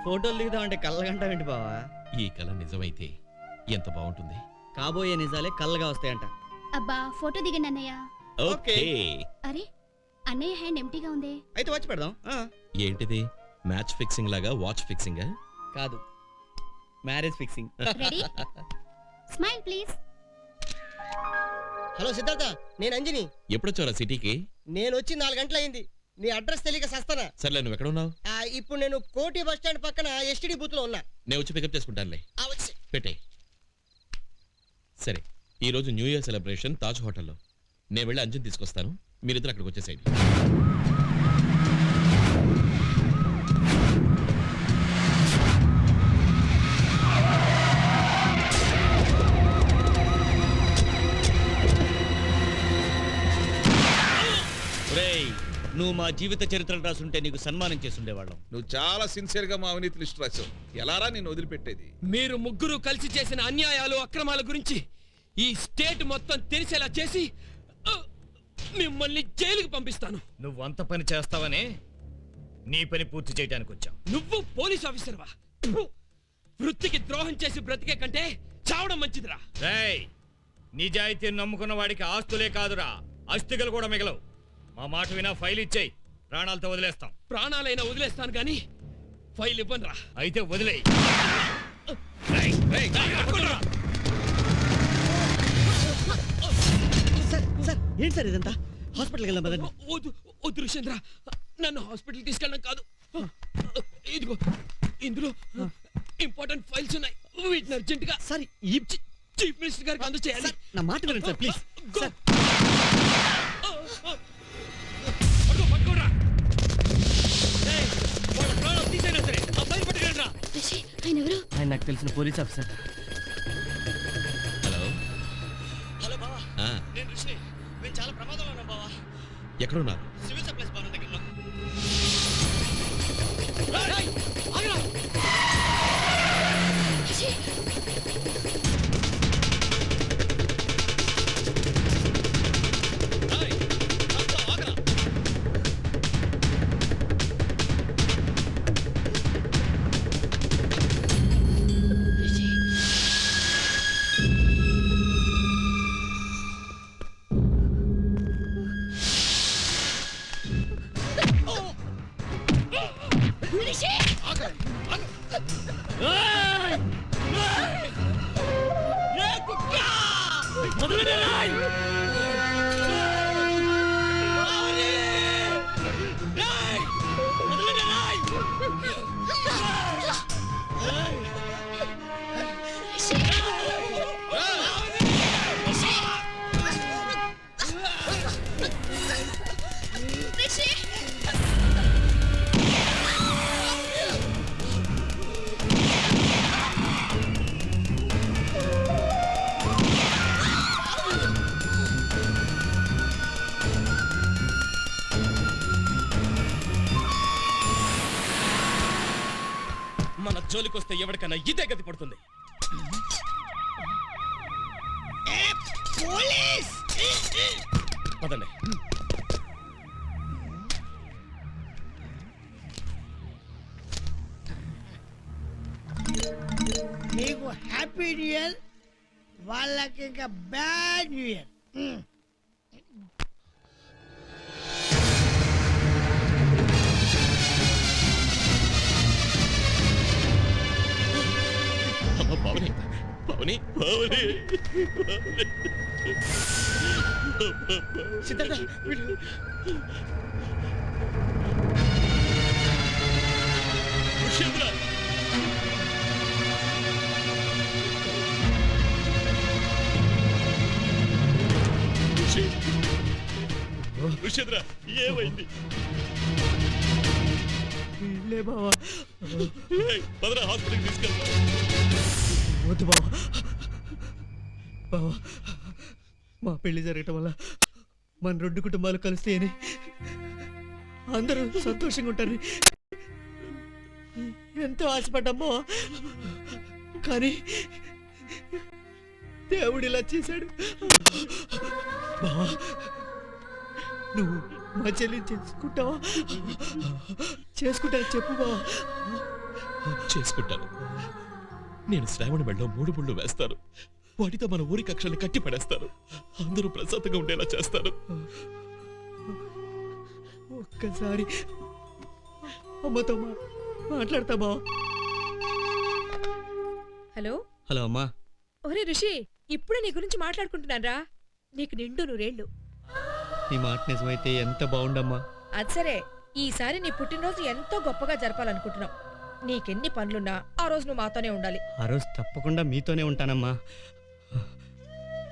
ఫోటోలు దిగుదామంటే కళ్ళగంటావేంటి బావా? ఈ కళ నిజమైతే ఎంత బాగుంటుంది. కాబోయే నిజాలే కళ్ళగా వస్తాయంట. అబ్బా ఫోటో దిగండి అన్నయ్య. ఓకే. అరే అన్నయ్య హ్యాండ్ ఎంటీగా ఉంది. అయితే వచ్చి పెడదాం. ఏంటిది మ్యాచ్ ఫిక్సింగ్ లాగా వాచ్ ఫిక్సింగ్? కాదు, marriage fixing. Ready? Smile please. Hello Siddhartha, నేను అంజని. ఎప్పుడొచ్చారా సిటీకి? నేను వచ్చి 4 గంటలు అయింది. నీ అడ్రస్ తెలియక సస్తానా. సర్లే, నువ్వు ఎక్కడ ఉన్నావు? ఇప్పుడు నేను కోటి బస్ స్టాండ్ పక్కన ఎస్టీడీ బూత్ లో ఉన్నా. నేను వచ్చి పికప్ చేసుకుంటానులే. వచ్చి పెట్టే. సరే, ఈ రోజు న్యూ ఇయర్ సెలబ్రేషన్ తాజ్ హోటల్లో. నేను వెళ్ళి అంజన్ తీసుకొస్తాను, మీరిద్దరు అక్కడికి వచ్చేసేయండి. నువ్వు మా జీవిత చరిత్రలు రాసుంటే నీకు సన్మానం చేసుండేవాళ్ళం. నువ్వు చాలా సిన్సియర్ గా మా అవినీతి లిస్ట్ రాసావు. ఎలారా నేను వదిలిపెట్టేది? మీరు ముగ్గురు కలిసి చేసిన అన్యాయాలు అక్రమాల గురించి ఈ స్టేట్ మొత్తం తెలిసేలా చేసి మిమ్మల్ని జైలుకి పంపిస్తాను. నువ్వు అంత పని చేస్తావనే నీ పని పూర్తి చేయడానికి వచ్చావు. నువ్వు పోలీస్ ఆఫీసర్వా? వృత్తికి ద్రోహం చేసి బ్రతికే కంటే చావడం మంచిదిరా. రేయ్, నిజాయితీని నమ్ముకున్న వాడికి ఆస్తులే కాదురా, అస్థికలు కూడా మిగలవు. మా మాట వినా ఫైల్ ఇచ్చేయి, ప్రాణాలతో వదిలేస్తాం. ప్రాణాలైనా వదిలేస్తాను గాని ఫైల్ ఇవ్వనురా. అయితే వదిలేయి. సార్ ఏంటి సార్ ఇదంతా? హాస్పిటల్కి వెళ్దాం పదండి. వద్దు ఋషేంద్ర, నన్ను హాస్పిటల్ తీసుకెళ్ళడం కాదు. ఇదిగో ఇందులో ఇంపార్టెంట్ ఫైల్స్ ఉన్నాయి. వీటిని అర్జెంట్ గా సార్ చీఫ్ మినిస్టర్ గారికి అందజేయాలి. నా మాట వినండి సార్ ప్లీజ్. ఆయన నాకు తెలిసిన పోలీస్ ఆఫీసర్. హలో. హలో బావా, నేను ఋషి. మేము చాలా ప్రమాదంలో ఉన్నాం బావా. ఎక్కడున్నారు? సివిల్ సప్లైస్ భవనం దగ్గర ఉన్నాం. మన జోలికొస్తే ఎవరికైనా ఇదే గతి పడుతుంది. పదండి. నీకు హ్యాపీ న్యూ ఇయర్, వాళ్ళకి ఇంకా బ్యాడ్ న్యూ ఇయర్. పవని పవని పవని సిద్ధార్థ ఋషేంద్ర, ఋషేంద్ర ఏమైంది? లే బావా, పదరా హాస్పిటల్కి తీసుకెళ్తా. వద్దు బావా. బావా, మా పెళ్లి జరగటం వల్ల మన 2 కుటుంబాలు కలిస్తేని అందరూ సంతోషంగా ఉంటారని ఎంతో ఆశపడ్డామో, కానీ దేవుడు ఇలా చేశాడు. బావా, నువ్వు మా చెల్లి చేసుకుంటావా? చేసుకుంటా చెప్పు బావా. చేసుకుంటాను. నేను శ్రావణ మెడలో 3 ముళ్ళు వేస్తాను. వాటితో మన ఊరి కక్షల్ని కట్టి పడేస్తాను. అందరూ ప్రశాంతంగా ఉండేలా చేస్తాను. ఒక్కసారి అమ్మతో మాట్లాడతా బావా. హలో హలో అమ్మా. ఒరే ఋషి, ఇప్పుడు నీ గురించి మాట్లాడుకుంటున్నారా? నీకు నిండు నూరేళ్ళు. నీ మాట నిజమైతే ఎంత బాగుండమ్మా. అది సరే, ఈసారి నీ పుట్టినరోజు ఎంతో గొప్పగా జరపాలనుకుంటున్నాం. నీకెన్ని పనులున్నా ఆ రోజు నువ్వు మాతోనే ఉండాలి. ఆ రోజు తప్పకుండా మీతోనే ఉంటానమ్మా.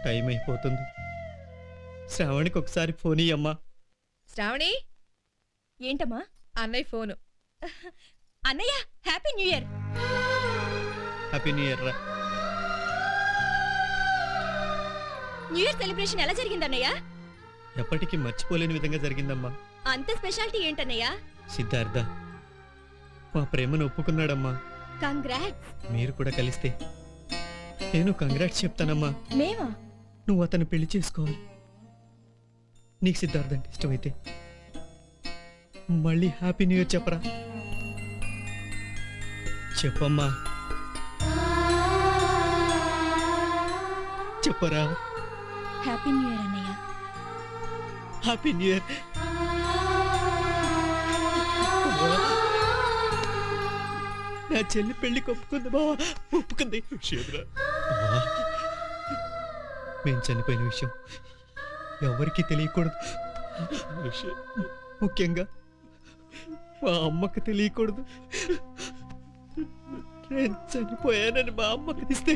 టైం అయిపోతుంది. శ్రావణికి ఒకసారి ఫోన్ ఇయ్యమ్మా. శ్రావణి, ఏంటమ్మా? అన్నయ్య ఫోను. అన్నయ్య happy new year. Happy new year రా. న్యూ ఇయర్ సెలబ్రేషన్ ఎలా జరిగింది అన్నయ్య? ఎప్పటికీ మర్చిపోలేని విధంగా జరిగిందమ్మా. అంత స్పెషాలిటీ ఏంటన్నయ్య? సిద్ధార్థ మా ప్రేమను ఒప్పుకున్నాడమ్మా. కంగ్రాట్స్. మీరు కూడా కలిస్తే నేను కంగ్రాట్స్ చెప్తానమ్మా. మేమా? నువ్వు అతను పెళ్లి చేసుకోవాలి. నీకు సిద్ధార్థ అంటే ఇష్టమైతే మళ్ళీ హ్యాపీ న్యూ ఇయర్ చెప్పరా. చెప్పమ్మా, చెప్పరా. హ్యాపీ న్యూ ఇయర్ అన్నయ్య. Happy new year. నా చెల్లి పెళ్లికి ఒప్పుకుంది బావా. ఒప్పుకుంది. మేము చనిపోయిన విషయం ఎవరికీ తెలియకూడదు. ముఖ్యంగా మా అమ్మకి తెలియకూడదు. నేను చనిపోయానని మా అమ్మకి తీస్తే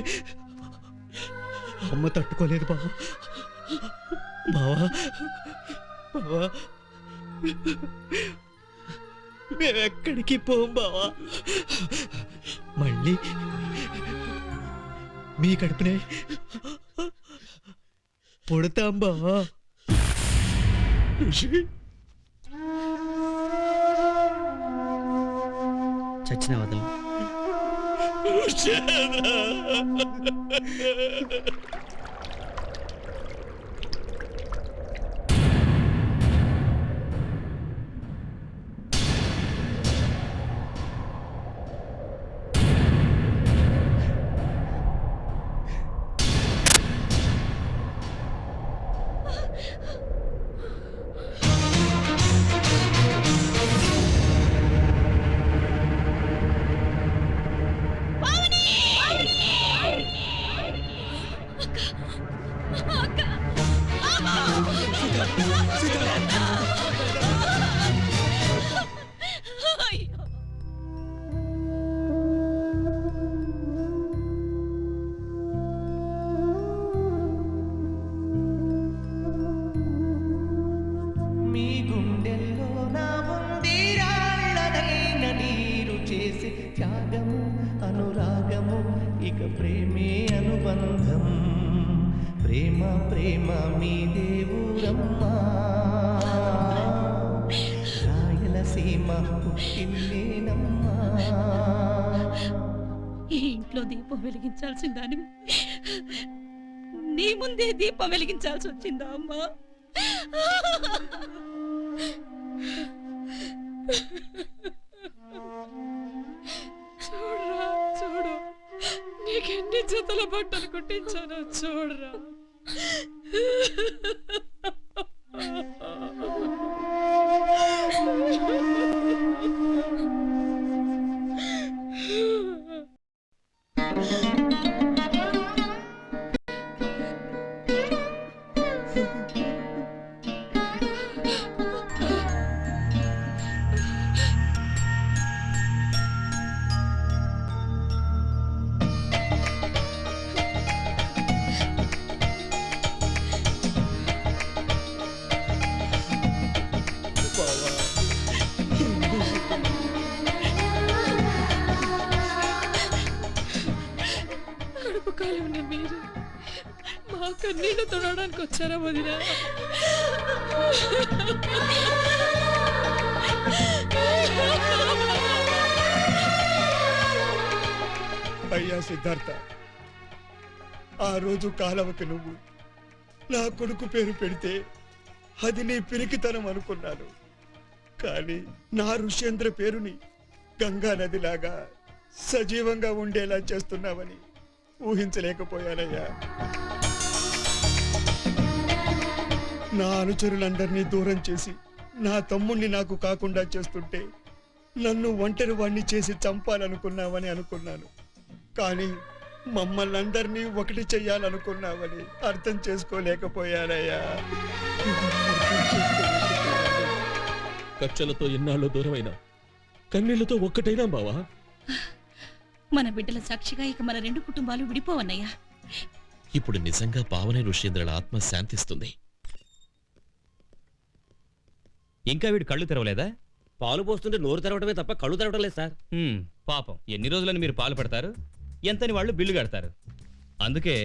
అమ్మ తట్టుకోలేదు బావా. బావా బావా, మేమెక్కడికి పోం బావా. మళ్ళీ మీ కడుపునే పుడతాం బావా. చచ్చిన వదలు. ప్రేమే అనుబంధం. ప్రేమ ప్రేమ మీ దేవురమ్మా. రాయలసీమ పుట్టిల్లేనమ్మా. ఈ ఇంట్లో దీపం వెలిగించాల్సిందాని నీ ముందే దీపం వెలిగించాల్సి వచ్చిందా అమ్మా? చూడరా, చూడు, నీకెన్ని జతల బట్టలు కుట్టించానో చూడరా. కడుపు కాలి ఉన్న మీరు మా కన్నీళ్ళు తొడడానికి వచ్చారా వదినా? అయ్యా సిద్ధార్థ, ఆ రోజు కాలవకి నువ్వు నా కొడుకు పేరు పెడితే అది నీ పిరికితనం అనుకున్నాను. కానీ నా ఋష్యేంద్ర పేరుని గంగా నదిలాగా సజీవంగా ఉండేలా చేస్తున్నావని ఊహించలేకపోయానయ్యా. నా అనుచరులందరినీ దూరం చేసి నా తమ్ముణ్ణి నాకు కాకుండా చేస్తుంటే నన్ను ఒంటరి వాణ్ణి చేసి చంపాలనుకున్నావని అనుకున్నాను. కానీ మమ్మల్ని అందరినీ ఒకటి చెయ్యాలనుకున్నావని అర్థం చేసుకోలేకపోయానయ్యా. కక్షలతో ఎన్నాళ్ళు దూరమైనా కన్నీళ్లతో ఒక్కటైనా బావా. మన బిడ్డల సాక్షిగా ఇక మన రెండు కుటుంబాలు విడిపోవన్నయ్యా. ఇప్పుడు నిజంగా పావని ఋష్యేంద్రుల ఆత్మ శాంతిస్తుంది. ఇంకా వీడు కళ్ళు తెరవలేదా? పాలు పోస్తుంటే నోరు తెరవడమే తప్ప కళ్ళు తెరవడం లేదు సార్. పాపం, ఎన్ని రోజులని మీరు పాలు పెడతారు, ఎంతని వాళ్ళు బిల్లు కడతారు. అందుకే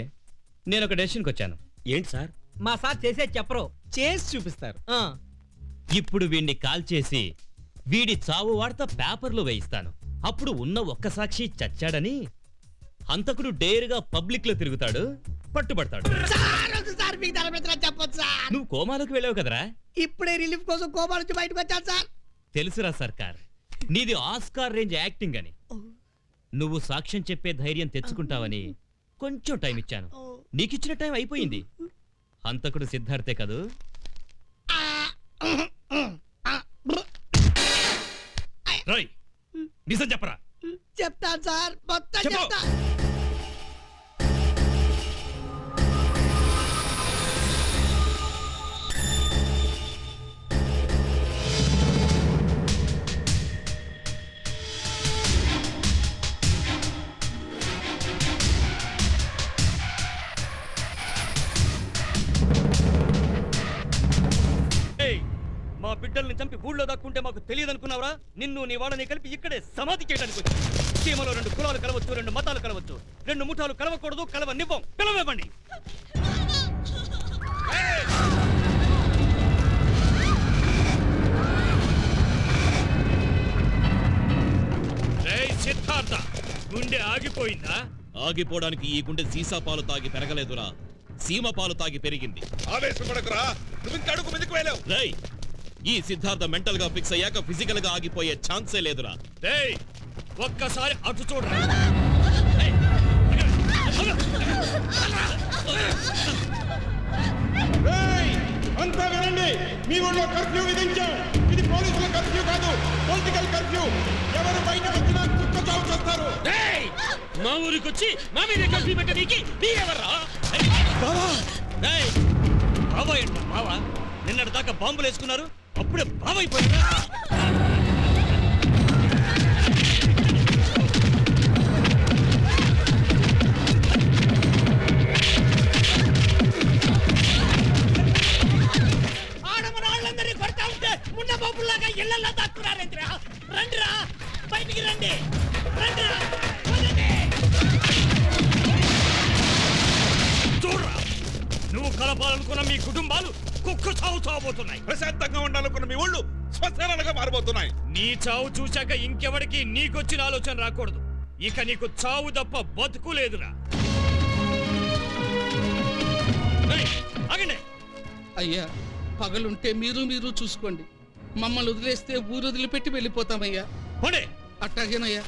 నేను ఒక డెసిషన్కి వచ్చాను. ఏంటి సార్? మా సార్ చేసే చెప్పరు, చేసి చూపిస్తారు. ఇప్పుడు వీడిని కాల్ చేసి వీడి చావు వార్త పేపర్లో వేయిస్తాను. అప్పుడు ఉన్న ఒక్క సాక్షి చచ్చాడని హంతకుడు డేరుగా పబ్లిక్ లో తిరుగుతాడు, పట్టుబడతాడు. సార్ మీకు ధర్మేంద్ర చెప్పొచ్చు సార్. నువ్వు కోమాలోకి వెళ్ళావు కదరా? ఇప్పుడే రిలీఫ్ కోసం కోమా నుంచి బయటకు వచ్చాను సార్. తెలుసురా సర్కార్, నీది ఆస్కార్ రేంజ్ యాక్టింగ్ అని. నువ్వు సాక్ష్యం చెప్పే ధైర్యం తెచ్చుకుంటావని కొంచెం టైం ఇచ్చాను. నీకిచ్చిన టైం అయిపోయింది. హంతకుడు సిద్ధార్థే కదూ? రై, నిజం చెప్పరా? చెప్తాను సార్, మొత్తం చెప్పు. చెప్తా. మా బిడ్డల్ని చంపి ఊళ్ళో దక్కుంటే మాకు తెలియదు అనుకున్నావరా? నిన్ను నీ వాళ్ళని కలిపి ఇక్కడే సమాధి చేయడానికి వచ్చి. సీమలో రెండు కులాలు కలవచ్చు, రెండు మతాలు కలవచ్చు, రెండు ముఠాలు కలవకూడదు, కలవనివ్వం. పిలవివ్వండి. సిద్ధార్థ, గుండె ఆగిపోయిందా? ఆగిపోవడానికి ఈ గుండె సీసా పాలు తాగి పెరగలేదురా, సీమ పాలు తాగి పెరిగింది. ఆవేశపడకురా, నువ్వు ఇంకా అడుగు మీదకి వెళ్ళావు. రై, ఈ సిద్ధార్థ మెంటల్ గా ఫిక్స్ అయ్యాక ఫిజికల్ గా ఆగిపోయే ఛాన్సే లేదురా. రేయ్, ఒక్కసారి అటు చూడరా. అంతా వినండి, మీ ఊళ్ళో కర్ఫ్యూ విధించాం. ఇది పోలీసుల కర్ఫ్యూ కాదు, పొలిటికల్ కర్ఫ్యూ. ఎవరు బయటకు వచ్చినా కుక్క చావు చేస్తారు. మా ఊరికి వచ్చి మా మీద కర్ఫ్యూ పెట్టడానికి మీరెవర్రా? బావా ఏంట బావా? నిన్నటి దాకా బాంబులు వేసుకున్నారు, అప్పుడే బావైపోయారా? ఆడమరాళ్ళందరినీ కొడతా ఉంటే మున్న బాబుల్లాగా ఇళ్లల్లో దాక్కున్నారేంద్రా? రండిరా, బయటికి రండి. రండిరా, చూడరా, నువ్వు కలపాలనుకున్న మీ కుటుంబాలు కుక్క చావు చావబోతున్నాయి. ప్రశాంతంగా ఉండాలనుకున్న మీ ఊళ్ళు శ్మశానాలుగా మారబోతున్నాయి. నీ చావు చూశాక ఇంకెవరికి నీకొచ్చిన ఆలోచన రాకూడదు. ఇక నీకు చావు తప్ప బతుకు లేదురా. ఆగండి. అయ్యా, పగలుంటే మీరు చూసుకోండి. మమ్మల్ని వదిలేస్తే ఊరు వదిలిపెట్టి వెళ్ళిపోతామయ్యా. అట్టాగేనయ్యా.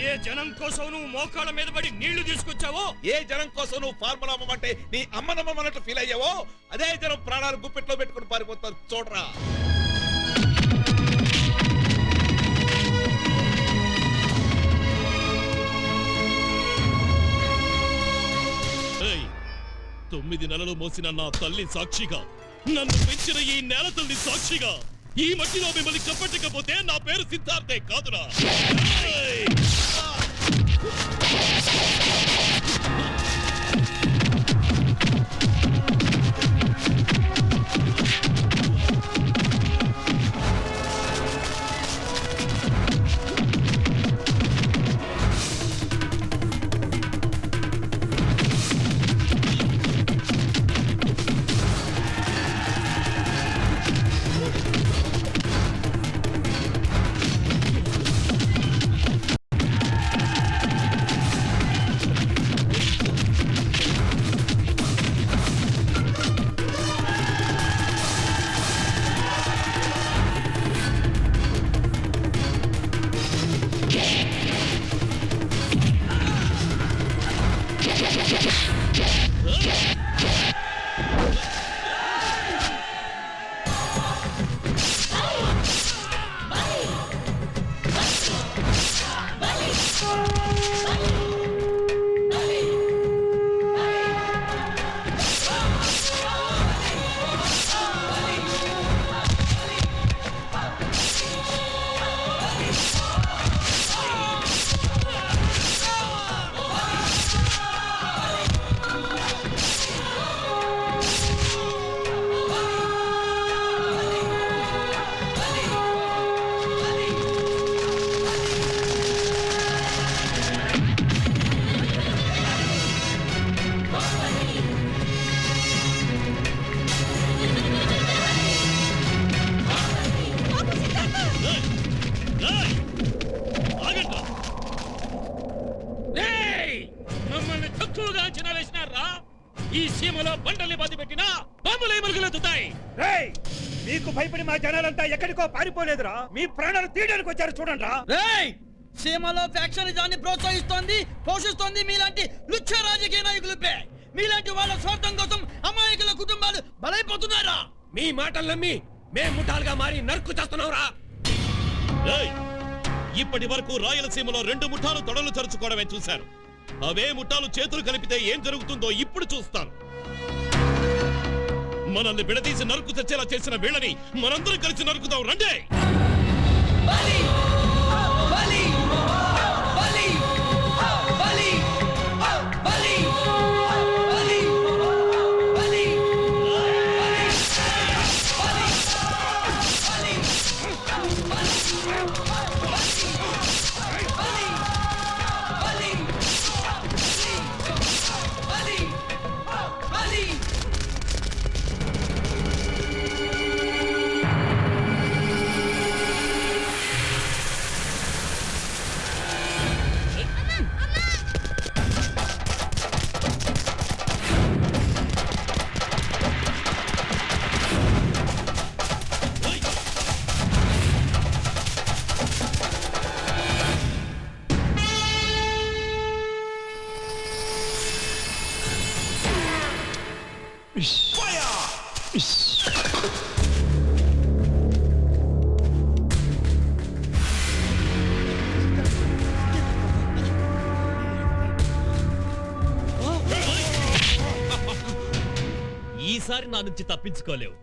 ఏ జనం కోసం నువ్వు మోకాళ్ళ మీద పడి నీళ్లు తీసుకొచ్చావో, ఏ జనం కోసం నువ్వు ఫార్ములా అమ్మమంటే నీ అమ్మనమ్మన్నట్టు ఫీల్ అయ్యావో, అదే జనం ప్రాణాలు గుప్పెట్లో పెట్టుకుని పారిపోతారు. చూడరా. ఏయ్, 9 నెలలు మోసిన నా తల్లి సాక్షిగా, నన్ను పెంచిన ఈ నేల తల్లి సాక్షిగా, ఈ మట్టిలో మిమ్మల్ని కప్పట్టకపోతే నా పేరు సిద్ధార్థే కాదురా. పరుగులెత్తుతాయి. మీకు భయపడి మా జనాలంతా ఎక్కడికో పారిపోలేదురా, మీ ప్రాణాలు తీయడానికి వచ్చారు చూడండి. సీమలో ఫ్యాక్షనిజాన్ని ప్రోత్సహిస్తోంది, పోషిస్తోంది మీలాంటి లుచ్చ రాజకీయ నాయకులపై. మీలాంటి వాళ్ళ స్వార్థం కోసం అమాయకుల కుటుంబాలు బలైపోతున్నారా? మీ మాటలు నమ్మి మేం ముఠాలుగా మారి నరుకు చేస్తున్నావురా. ఇప్పటి వరకు రాయలసీమలో 2 ముఠాలు తొడలు చరుచుకోవడమే చూశారు. అవే ముఠాలు చేతులు కలిపితే ఏం జరుగుతుందో ఇప్పుడు చూస్తాను. మనల్ని విడదీసి నరుకు తెచ్చేలా చేసిన వీళ్ళని మనందరం కలిసి నరుకుదాం రండి. ఈసారి నా నుంచి తప్పించుకోలేవు.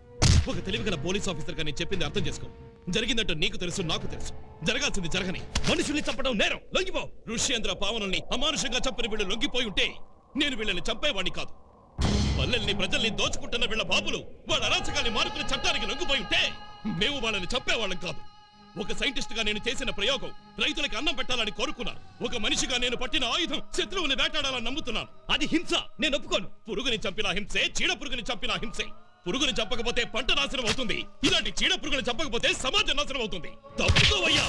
ఒక తెలివిగల పోలీస్ ఆఫీసర్ గా నేను చెప్పింది అర్థం చేసుకో. జరిగిందంటూ నీకు తెలుసు, నాకు తెలుసు. జరగాల్సింది జరగని. మనుషుల్ని చంపడం నేరం. లొంగిపో. ఋష్యేంద్ర పావనుల్ని అమానుషంగా చంపిన వీళ్ళు లొంగిపోయి ఉంటే నేను వీళ్ళని చంపేవాడిని కాదు. పల్లెల్ని ప్రజల్ని దోచుకుంటున్న వీళ్ళ బాబులు వాళ్ళ అరాచకాన్ని మానుకుని చట్టానికి లొంగిపోయి ఉంటే మేము వాళ్ళని చంపేవాళ్ళం కాదు. ఒక సైంటిస్ట్ గా నేను చేసిన ప్రయోగం రైతులకు అన్నం పెట్టాలని కోరుకున్నాను. ఒక మనిషిగా నేను పట్టిన ఆయుధం శత్రువుని వేటాడాలని నమ్ముతున్నాను. అది హింస, నేను ఒప్పుకోను. పురుగుని చంపిన హింసే, చీడ పురుగుని చంపిన హింసే. పురుగుని చంపకపోతే పంట నాశనం అవుతుంది. ఇలాంటి చీడ పురుగుని చంపకపోతే సమాజం నాశనం అవుతుంది. తప్పుకోవయ్యా.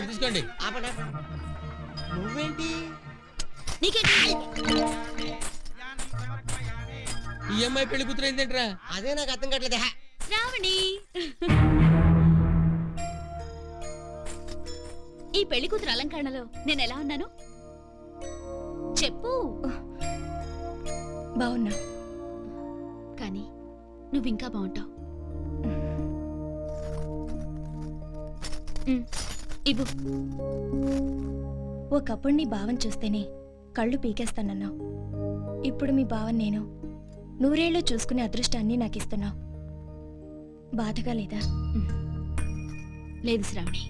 తీసుకోండి. నువ్వేంటి? ఈ అమ్మాయి పెళ్లి కూతురు ఏంటంట్రా? అదే నాకు అర్థం కావట్లేదు. శ్రావణి, ఈ పెళ్లి కూతురు అలంకరణలో నేను ఎలా ఉన్నాను చెప్పు. బాగున్నా, కానీ నువ్వు ఇంకా బాగుంటావు. ఇవ్వు. ఒకప్పుడు నీ భావం చూస్తేనే కళ్ళు పీకేస్తానన్నావు. ఇప్పుడు మీ భావం నేను నూరేళ్ళు చూసుకునే అదృష్టాన్ని నాకు ఇస్తున్నావు. బాధగా లేదా? లేదు శ్రావణి,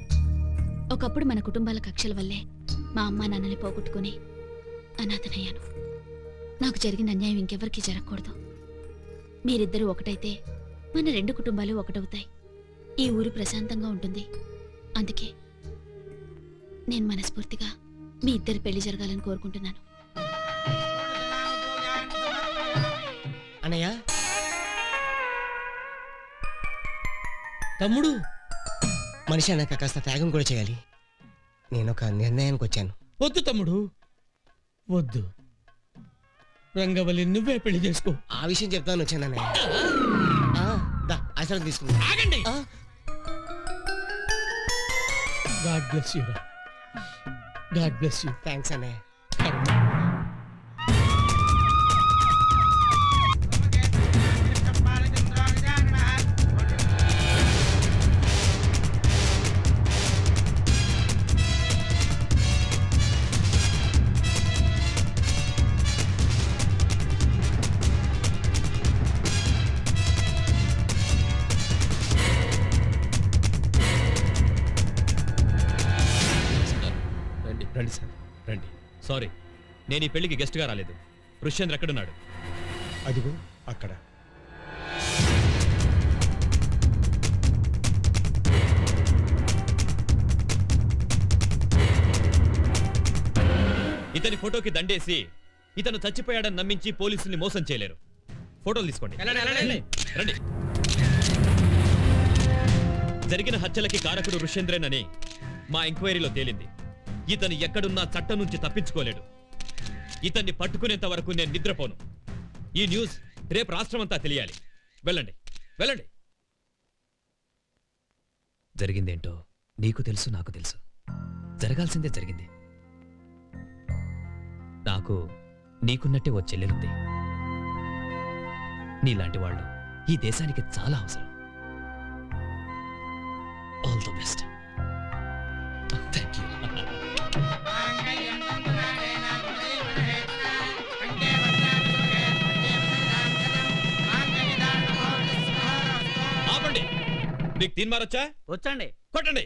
ఒకప్పుడు మన కుటుంబాల కక్షల వల్లే మా అమ్మ నాన్నని పోగొట్టుకుని అనాథనయ్యాను. నాకు జరిగిన అన్యాయం ఇంకెవరికీ జరగకూడదు. మీరిద్దరూ ఒకటైతే మన 2 కుటుంబాలు ఒకటవుతాయి. ఈ ఊరు ప్రశాంతంగా ఉంటుంది. అందుకే నేను మనస్ఫూర్తిగా మీ ఇద్దరి పెళ్లి జరగాలని కోరుకుంటున్నాను. అన్నయ్య, తమ్ముడు, మనిషి అన్నాక కాస్త త్యాగం కూడా చేయాలి. నేను ఒక నిర్ణయానికి వచ్చాను. వద్దు తమ్ముడు, వద్దు. రంగవల్లి నువ్వే పెళ్లి చేసుకో. ఆ విషయం చెప్తాను వచ్చాను అన్నయ్య. ఆశీర్వాదం తీసుకుంటా. ఆగండి. God bless you. God bless you. Thanks అన్నయ్య. సారీ, నేను ఈ పెళ్లికి గెస్ట్గా రాలేదు. ఋష్యేంద్ర ఎక్కడున్నాడు? అదిగో అక్కడ. ఇతని ఫోటోకి దండేసి ఇతను చచ్చిపోయాడని నమ్మించి పోలీసుల్ని మోసం చేయలేరు. ఫోటోలు తీసుకోండి. రండి. జరిగిన హత్యలకి కారకుడు ఋష్యేంద్రనని మా ఎంక్వైరీలో తేలింది. ఇతను ఎక్కడున్నా చట్టం నుంచి తప్పించుకోలేడు. ఇతన్ని పట్టుకునేంత వరకు నేను నిద్రపోను. ఈ న్యూస్ రేపు రాష్ట్రమంతా తెలియాలి. వెళ్ళండి, వెళ్ళండి. జరిగిందేంటో నీకు తెలుసు, నాకు తెలుసు. జరగాల్సిందే జరిగింది. నాకు నీకున్నట్టే ఓ చెల్లెలుంది. నీలాంటి వాళ్ళు ఈ దేశానికి చాలా అవసరం. All the best. Thank you. ఆపండి. మీకు తీన్ మారొచ్చా? వచ్చండి. కొట్టండి.